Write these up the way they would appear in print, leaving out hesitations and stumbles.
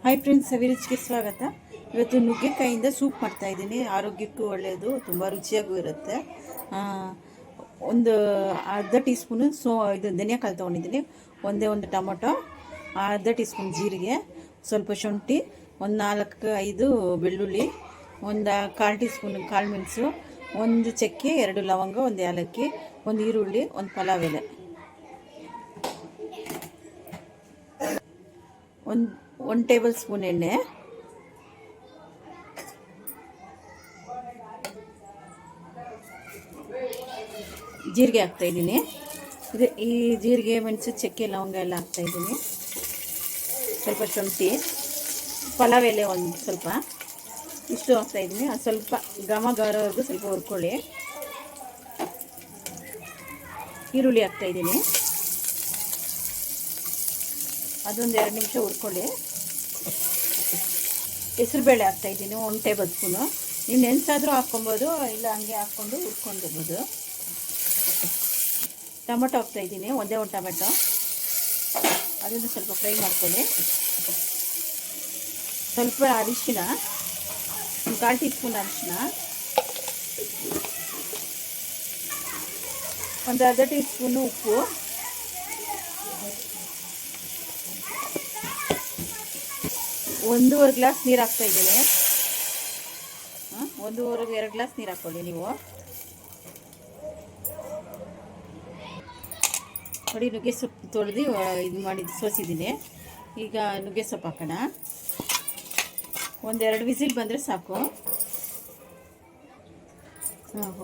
Hi friends, ಅಭಿರುಚಿಗೆ ಸ್ವಾಗತ. ಇವತ್ತು ನುಗ್ಗೆಕಾಯಿಂದ soup ಮಾಡ್ತಾಯಿದ್ದೀನಿ. ಆರೋಗ್ಯಕ್ಕೂ ಒಳ್ಳೆಯದು, ತುಂಬ ರುಚಿಯಾಗೂ ಇರುತ್ತೆ. ಒಂದು ಅರ್ಧ ಟೀ ಸ್ಪೂನು ಇದು ಧನಿಯಾಕಾಳು ತೊಗೊಂಡಿದ್ದೀನಿ. ಒಂದು ಟೊಮೊಟೊ, ಅರ್ಧ ಟೀ ಸ್ಪೂನ್ ಜೀರಿಗೆ, ಸ್ವಲ್ಪ ಶುಂಠಿ, ಒಂದು 4-5 ಬೆಳ್ಳುಳ್ಳಿ, ಒಂದು ಕಾಲು ಟೀ ಸ್ಪೂನ್ ಕಾಳು ಮೆಣಸು, ಒಂದು ಚಕ್ಕೆ, 2 ಲವಂಗ, ಒಂದು ಏಲಕ್ಕಿ, ಒಂದು ಈರುಳ್ಳಿ, ಒಂದು ಪಲಾವ್ ಎಲೆ, ಒಂದು ಟೇಬಲ್ ಸ್ಪೂನ್ ಎಣ್ಣೆ, ಜೀರಿಗೆ ಹಾಕ್ತಾಯಿದ್ದೀನಿ. ಈ ಜೀರಿಗೆ, ಮೆಣಸು, ಚಕ್ಕೆ, ಲವಂಗ ಎಲ್ಲ ಹಾಕ್ತಾಯಿದ್ದೀನಿ. ಸ್ವಲ್ಪ ಶುಂಠಿ, ಪಲಾವ್ ಎಲೆ ಒಂದು ಸ್ವಲ್ಪ, ಇಷ್ಟು ಹಾಕ್ತಾಯಿದ್ದೀನಿ. ಅದು ಸ್ವಲ್ಪ ಘಮವರೆಗೂ ಸ್ವಲ್ಪ ಹುರ್ಕೊಳ್ಳಿ. ಈರುಳ್ಳಿ ಹಾಕ್ತಾಯಿದ್ದೀನಿ, ಅದೊಂದು 2 ನಿಮಿಷ ಹುರ್ಕೊಳ್ಳಿ. ಹೆಸರುಬೇಳೆ ಹಾಕ್ತಾಯಿದ್ದೀನಿ, 1 ಟೇಬಲ್ ಸ್ಪೂನು. ನೀವು ನೆನೆಸಾದರೂ ಹಾಕ್ಕೊಬೋದು, ಇಲ್ಲ ಹಂಗೆ ಹಾಕ್ಕೊಂಡು ಹುರ್ಕೊಂಡಿರ್ಬೋದು. ಟೊಮೊಟೊ ಹಾಕ್ತಾಯಿದ್ದೀನಿ, ಒಂದೇ ಒಂದು ಟೊಮೆಟೊ, ಅದನ್ನು ಸ್ವಲ್ಪ ಫ್ರೈ ಮಾಡ್ಕೊಳ್ಳಿ. ಸ್ವಲ್ಪ ಅರಿಶಿನ, ಒಂದು 1/4 ಟೀ ಸ್ಪೂನ್ ಅರಿಶಿನ, ಒಂದು ಅರ್ಧ ಟೀ ಸ್ಪೂನು ಉಪ್ಪು, ಒಂದೂವರೆ ಗ್ಲಾಸ್ ನೀರು ಹಾಕ್ತಾಯಿದ್ದೀನಿ. 1-2 ಗ್ಲಾಸ್ ನೀರು ಹಾಕ್ಕೊಳ್ಳಿ ನೀವು. ನೋಡಿ, ನುಗ್ಗೆ ಸೊಪ್ಪು ತೊಳೆದು ಇದು ಮಾಡಿದ್ದು ಸೋಸಿದ್ದೀನಿ. ಈಗ ನುಗ್ಗೆ ಸೊಪ್ಪು ಹಾಕೋಣ. 1-2 ವಿಸಿಲ್ ಬಂದರೆ ಸಾಕು.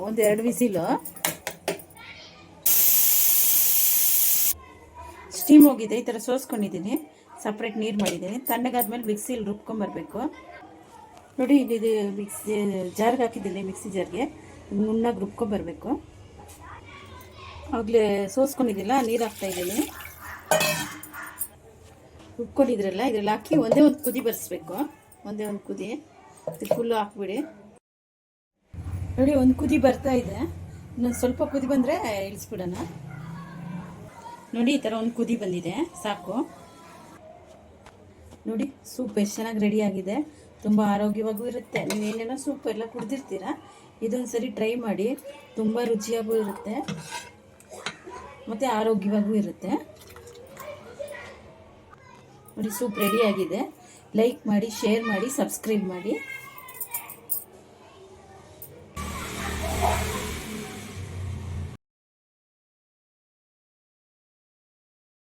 1-2 ವಿಸಿಲು. ಸ್ಟೀಮ್ ಹೋಗಿದೆ, ಈ ಥರ ಸೋಸ್ಕೊಂಡಿದ್ದೀನಿ. ಸಪ್ರೇಟ್ ನೀರು ಮಾಡಿದ್ದೀನಿ. ತಣ್ಣಗಾದ್ಮೇಲೆ ಮಿಕ್ಸಿಲಿ ರುಬ್ಕೊಂಬರ್ಬೇಕು. ನೋಡಿ, ಇದು ಮಿಕ್ಸಿ ಜಾರ್ಗೆ ಹಾಕಿದ್ದೀನಿ, ಮಿಕ್ಸಿ ಜಾರ್ಗೆ ನುಣ್ಣಗೆ ರುಬ್ಕೊಂಬರ್ಬೇಕು. ಆಗಲೇ ಸೋಸ್ಕೊಂಡಿದ್ದಿಲ್ಲ, ನೀರು ಹಾಕ್ತಾಯಿದ್ದೀನಿ. ರುಬ್ಕೊಂಡಿದ್ರಲ್ಲ, ಇದ್ರಲ್ಲಿ ಹಾಕಿ ಒಂದೇ ಒಂದು ಕುದಿ ಬರ್ಸ್ಬೇಕು. ಒಂದೇ ಒಂದು ಕುದಿ, ಫುಲ್ಲು ಹಾಕ್ಬಿಡಿ. ನೋಡಿ, ಒಂದು ಕುದಿ ಬರ್ತಾ ಇದೆ. ಇನ್ನೊಂದು ಸ್ವಲ್ಪ ಕುದಿ ಬಂದರೆ ಇಳಿಸ್ಬಿಡೋಣ. ನೋಡಿ, ಈ ಥರ ಒಂದು ಕುದಿ ಬಂದಿದೆ, ಸಾಕು. ನೋಡಿ, ಸೂಪ್ ಎಷ್ಟು ಚೆನ್ನಾಗಿ ರೆಡಿಯಾಗಿದೆ. ತುಂಬ ಆರೋಗ್ಯವಾಗೂ ಇರುತ್ತೆ. ನೀವೇನೇನೋ ಸೂಪ್ ಎಲ್ಲ ಕುಡ್ದಿರ್ತೀರ, ಇದೊಂದು ಸರಿ ಟ್ರೈ ಮಾಡಿ. ತುಂಬ ರುಚಿಯಾಗೂ ಇರುತ್ತೆ ಮತ್ತು ಆರೋಗ್ಯವಾಗೂ ಇರುತ್ತೆ. ನೋಡಿ, ಸೂಪ್ ರೆಡಿಯಾಗಿದೆ. ಲೈಕ್ ಮಾಡಿ, ಶೇರ್ ಮಾಡಿ, ಸಬ್ಸ್ಕ್ರೈಬ್ ಮಾಡಿ.